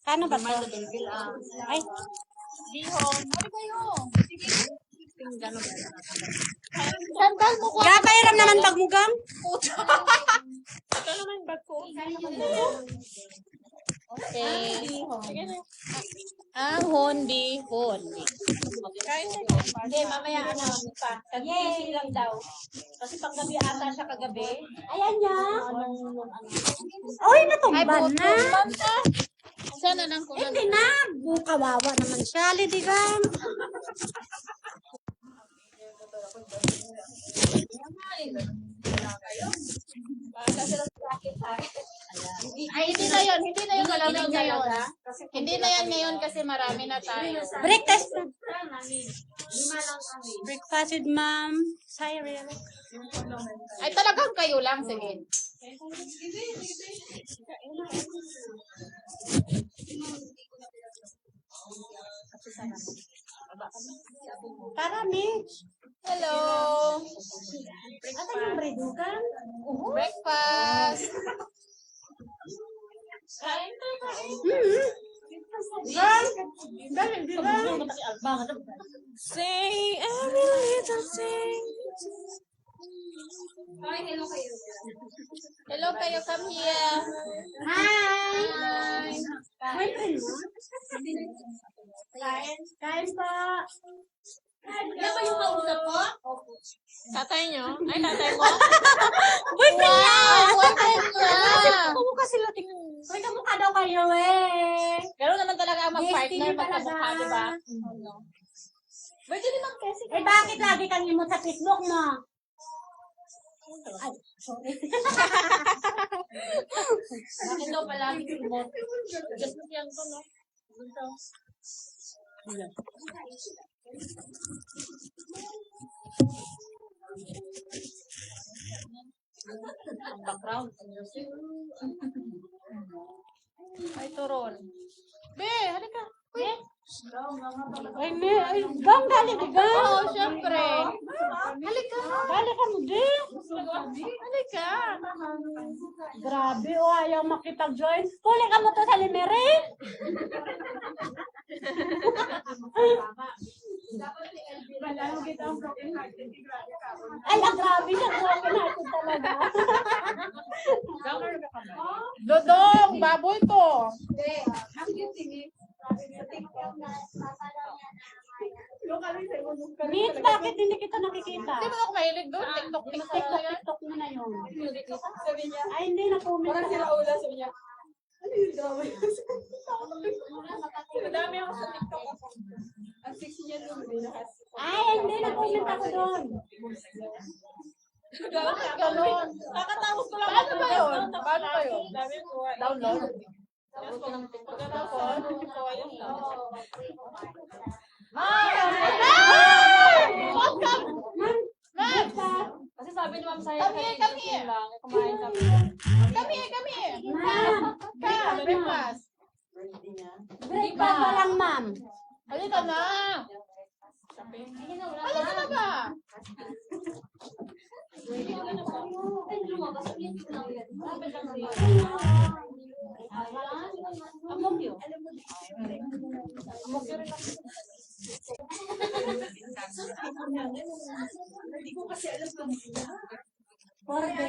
Kano ba to? Ay, Dihon. Ano kayo? Sige. gapayram naman pagmugang. Ito naman bag ko. Okay. Ang hondi. Hindi, mamaya ano pa. Kagising lang daw. Kasi paggabi ata siya kagabi. Ayan niya. Oy, natumban na. Sana lang ko Hindi na. Kawawa naman siya. Lidigan. Ay, hindi na yun. Hindi na yun malamig ngayon. Hindi na yan ngayon kasi marami na tayo. Breakfast. Breakfast with ma'am. Cyril. Ay, talagang kayo lang. Sige. Tara, Mitch. Hello. Ata yung bredugan? Breakfast. Dali, di ba? Sing every little thing. Hello kayo, come here. Hi! Boyfriend mo? Kain pa. Yan ba yung kausap ko? Tatay nyo? Ay, tatay mo? Boyfriend niya! Boyfriend niya! Kamukha sila tingnan. Uy, kamukha daw kayo eh. Gano'n naman talaga ang mag-partner, Destiny magkamukha, talaga. diba? Pwede naman kasi. Eh, bakit lagi kang imot sa Facebook mo? Ay, sorry. Bakit daw palagi remote? Just yan ko, no? Background. Ay, turon. Be, halika. Ay, me, ay, gang, gali ka, gang. Oo, syempre. Halika. Gali ka mo, di. Halika. Grabe, o, ayaw makipag-join. Huli ka mo to sa limere. Ay, ang grabe siya. Broken hearted talaga. Dodong, baboy to. Mitch, bakit hindi kita nakikita? Hindi ba ako mahilig doon? TikTok, TikTok. TikTok mo na yun. Ay, hindi na comment. Parang sila ula sa niya. Ano yung drama yun? Madami ako sa TikTok ako. Ang sexy niya doon. Ay, hindi na comment ako doon. Ganon. Kakatapos ko lang. Paano ba yun? Paano ba yun? Dami ko. Download. Kasi sabi ni Ma'am Saya, Come here, come here. lang, kumain kami. Come here, come here. Ma'am, Come, breakfast. breakfast pa lang, ma'am. Halika na. Halika na ba? Hindi ko kasi alam kung Porde.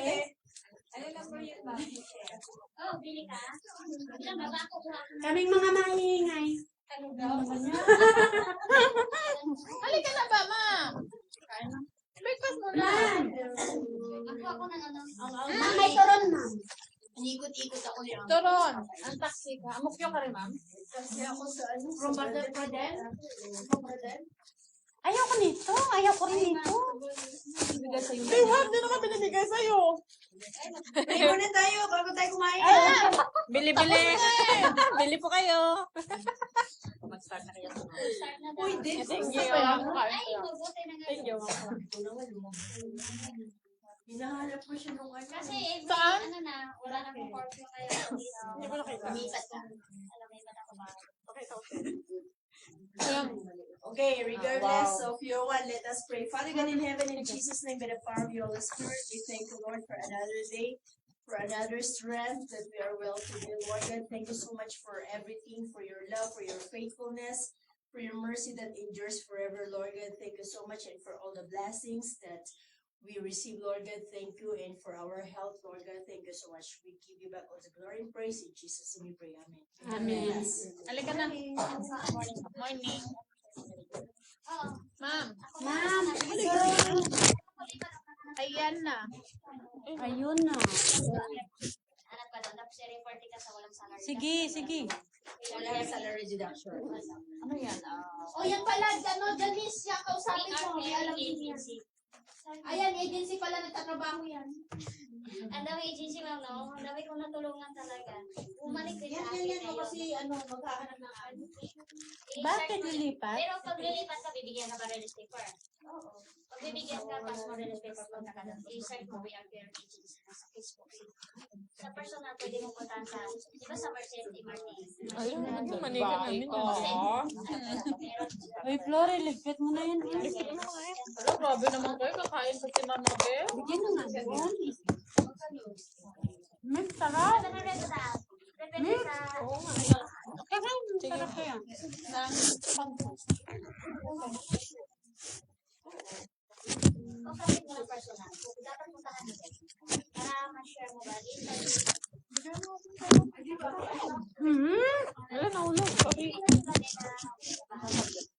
ano number yun ba? Kaming mga maingay. Halika na ba, ma? Breakfast muna. Ma'am. Ma'am, may turon, ma'am. Inikot-ikot ako yan. Turon. Ang taxi ka. Amokyo ka rin, ma'am? Kasi ako sa ano? From Baden? Ayaw ko nito. Ayaw ko rin nito. Bigay sa'yo. Hey, what? Di naman binibigay sa'yo. Tayo muna tayo bago tayo kumain. Bili-bili. Bili po kayo. Mag-start na kayo. Uy, din. Thank you. Thank you. Hinahanap ko siya nung ano. Kasi Saan? ano na, wala na pong curfew kaya Hindi ko nakita. lumipat na. Alam mo yung ako ba? Okay, regardless of your one, let us pray. Father God in heaven, in Jesus' name, by the power of your Holy Spirit, we thank you, Lord, for another day. for another strength that we are well to do. Lord God, thank you so much for everything, for your love, for your faithfulness, for your mercy that endures forever. Lord God, thank you so much, and for all the blessings that we receive, Lord God, thank you. And for our health, Lord God, thank you so much. We give you back all the glory and praise. In Jesus' name we pray. Amen. Amen. Halika na. Morning. Ma'am. Ma'am, Ayan na. ayun na. Anak ka doon, tapos i-report ka sa walang salary. Sige, sige. Walang salary deduction. Ano yan? O yan pala, Janice, siya kausapin mo. May alam din yan. Ayan, agency pala nagtatrabaho yan. Ang dami agency, ma'am, no? Ang dami kong natulungan talaga. Bumalik din Yan, sa yan, akin yan. ngayon. Kasi maghahanap ng ano. Bakit lilipat? Pero pag lilipat ka, bibigyan ka ba release paper? Oo. Pag bibigyan ka, pass mo release paper, punta ka doon. I-search mo We Are Fair Agency sa Facebook. Sa personal, pwede mo puntahan sa, di ba sa Mercedes Martin? Ayun, maniga namin. Uy, Flore, ligpit mo na yan. Wala, grabe naman kayo. Kakain pa si Mama Bel. Bigyan mo nga doon. Miss, sarap. Depende sa, Sarap ko yan. o kasi mo ng personal. Dapat puntahan mo.